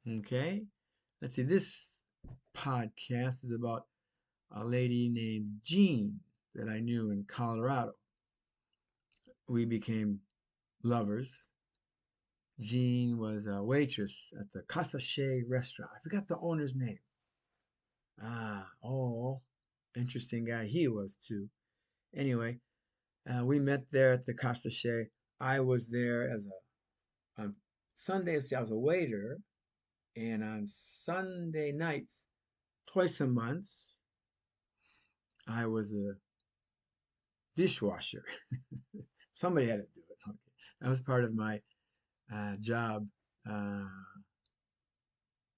Okay. Let's see. This podcast is about a lady named Jean that I knew in Colorado. We became lovers. Jean was a waitress at the Casa Shea restaurant. I forgot the owner's name. Oh, interesting guy he was too. Anyway, we met there at the Casa Shea. I was there as on Sundays, I was a waiter, and on Sunday nights, twice a month, I was a dishwasher. Somebody had to do it. Okay. That was part of my job uh,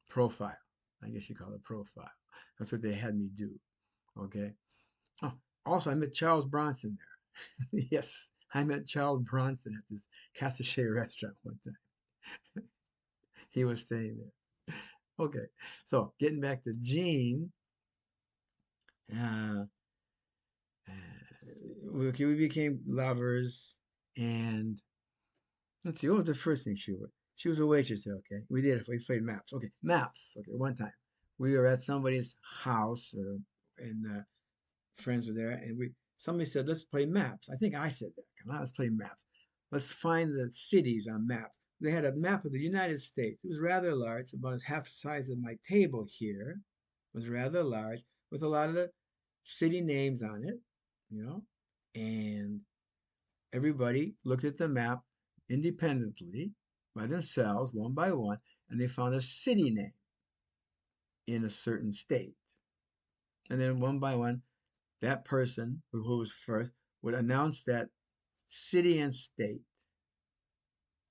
profile. I guess you call it profile. That's what they had me do. Okay. Oh, also, I met Charles Bronson there. Yes, I met Charles Bronson at this Casachet restaurant one time. He was staying there. Okay, so getting back to Gene, uh, we became lovers, and let's see, what was the first thing she was? She was a waitress there. Okay, we played maps. Okay, maps. Okay, one time we were at somebody's house, and friends were there, and we somebody said, "Let's play maps." I think I said that. Come on, let's play maps. Let's find the cities on maps. They had a map of the United States. It was rather large, about half the size of my table here. It was rather large, with a lot of the city names on it, you know. And everybody looked at the map independently by themselves, one by one, and they found a city name in a certain state. And then one by one, that person who was first would announce that city and state,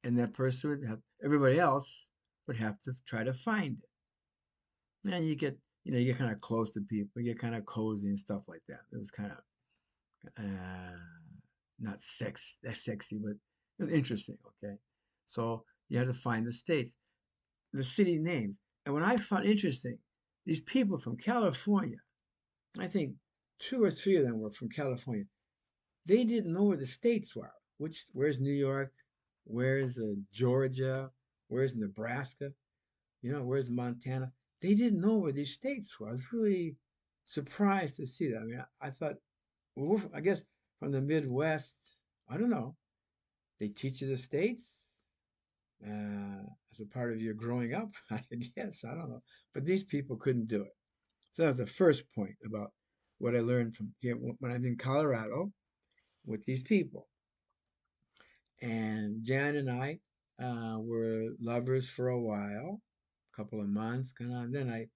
and that person would have everybody else would have to try to find it. And you get kind of close to people, you get kind of cozy and stuff like that. It was kind of uh, not that sexy, but it was interesting. Okay, so you had to find the states, the city names, and what I found interesting, these people from California, I think two or three of them were from California. They didn't know where the states were. Where's New York? Where's Georgia? Where's Nebraska? Where's Montana? They didn't know where these states were. I was really surprised to see that. I mean, I thought, well, I guess from the Midwest, I don't know. They teach you the states as a part of your growing up. I guess I don't know, but these people couldn't do it. So that was the first point about what I learned from here when I'm in Colorado with these people. And Jan and I were lovers for a while, a couple of months, kind of. Then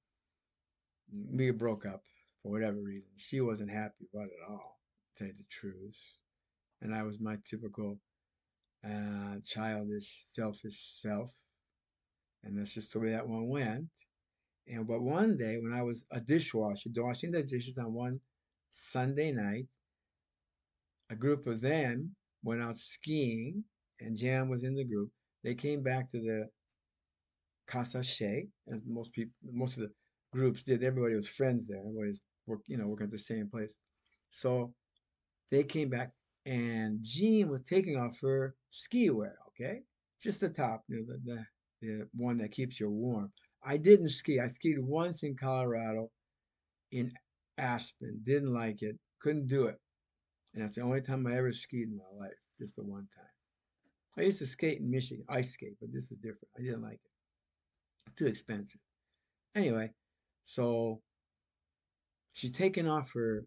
we broke up for whatever reason. She wasn't happy about it at all, to tell you the truth. And I was my typical childish, selfish self, and that's just the way that one went. And but one day when I was a dishwasher, washing the dishes on one Sunday night, a group of them went out skiing, and Jan was in the group. They came back to the Casa Shea, as most of the groups did. Everybody was friends there. Everybody's working at the same place. So they came back, and Jean was taking off her ski wear. Okay, just the top, the one that keeps you warm. I didn't ski. I skied once in Colorado, in Aspen. Didn't like it. Couldn't do it. And that's the only time I ever skied in my life. Just the one time. I used to skate in Michigan, ice skate, but this is different. I didn't like it. Too expensive. Anyway, so she's taking off her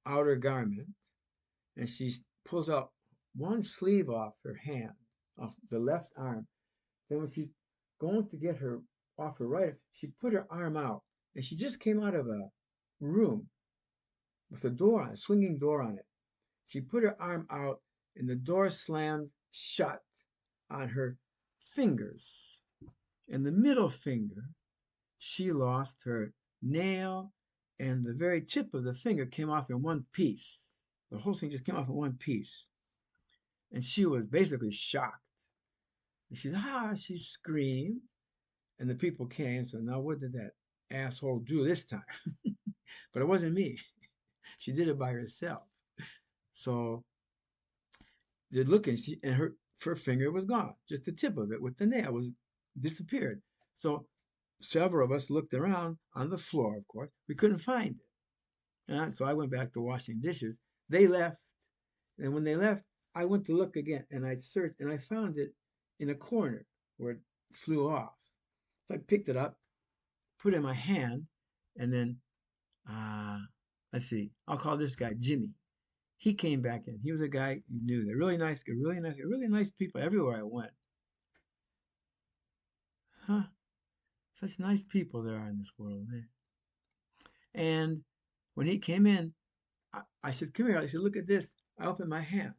outer garment, and she pulls out one sleeve off her hand, off the left arm. Then when she's going to get her off her right, she put her arm out, and she just came out of a room with a door on, a swinging door on it. She put her arm out, and the door slammed shut on her fingers. And the middle finger, she lost her nail, and the very tip of the finger came off in one piece. The whole thing just came off in one piece. And she was basically shocked. And she screamed. And the people came. So now what did that asshole do this time? But it wasn't me. She did it by herself. So they're looking, and her finger was gone. Just the tip of it with the nail was disappeared. So several of us looked around on the floor, of course. We couldn't find it. So I went back to washing dishes. They left. And when they left, I went to look again and I searched and I found it in a corner where it flew off. So I picked it up, put it in my hand, and then, uh, let's see, I'll call this guy Jimmy. He came back in. He was a guy you knew. They're really nice people everywhere I went. Huh? Such nice people there are in this world, man. And when he came in, I said, "Come here." I said, "Look at this." I opened my hand,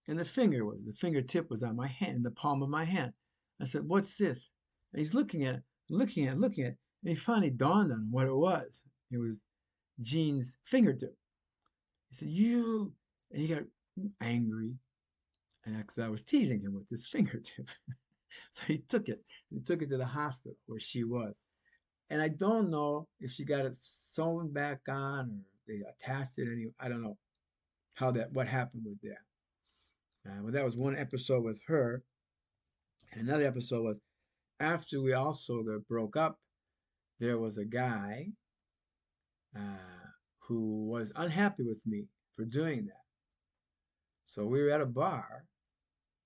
and the fingertip was on my hand, in the palm of my hand. I said, "What's this?" And he's looking at it, looking at it, and he finally dawned on him what it was. It was Gene's fingertip. He said, "You," and he got angry, and because I was teasing him with his fingertip. So he took it. He took it to the hospital where she was. And I don't know if she got it sewn back on or they attached it any. I don't know what happened with that. But that was one episode with her. And another episode was after we also broke up. There was a guy who was unhappy with me for doing that. So we were at a bar.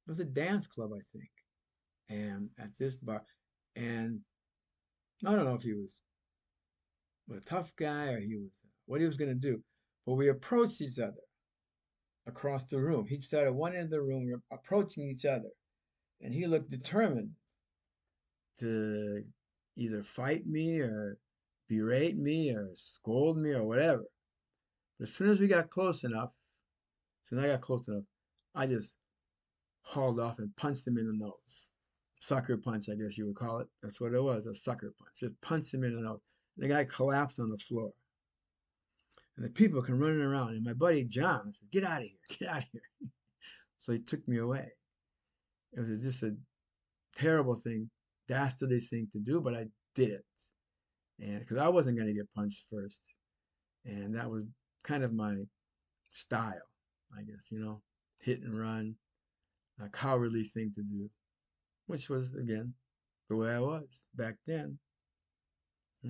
It was a dance club, I think. And at this bar, and I don't know if he was a tough guy or he was what he was going to do. But we approached each other across the room. He started one end of the room, we were approaching each other, and he looked determined to either fight me or berate me or scold me or whatever. But as soon as we got close enough, as soon as I got close enough, I just hauled off and punched him in the nose. Sucker punch, I guess you would call it. That's what it was, a sucker punch. Just punched him in the nose. The guy collapsed on the floor. And the people come running around. And my buddy John says, "Get out of here, get out of here." So he took me away. It was just a terrible thing, dastardly thing to do, but I did it. And because I wasn't going to get punched first. And that was kind of my style, I guess, hit and run, a cowardly thing to do, which was, again, the way I was back then.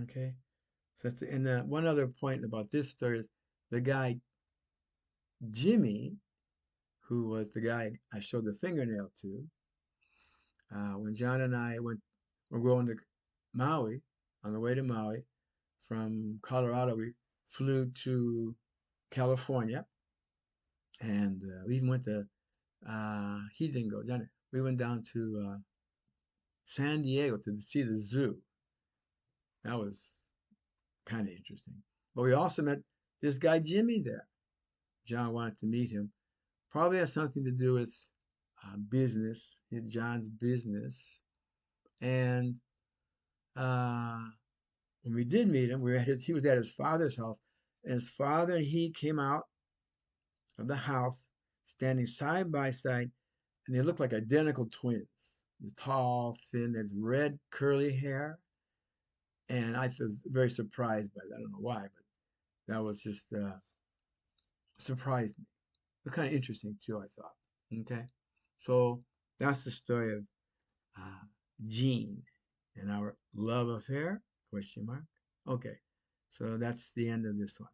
Okay. So that's and one other point about this story is the guy, Jimmy, who was the guy I showed the fingernail to, when John and I were going to Maui, on the way to Maui from Colorado, we flew to California, and we even went to. He didn't go down there. We went down to San Diego to see the zoo. That was kind of interesting. But we also met this guy Jimmy there. John wanted to meet him. Probably has something to do with business, his John's business, and uh, when we did meet him, he was at his father's house, and his father and he came out of the house, standing side by side, and they looked like identical twins. He's tall, thin, had red curly hair, and I was very surprised by that. I don't know why, but that was just surprised me. It was kind of interesting too, I thought. Okay, so that's the story of uh, Jean and our love affair? Question mark. Okay, so that's the end of this one.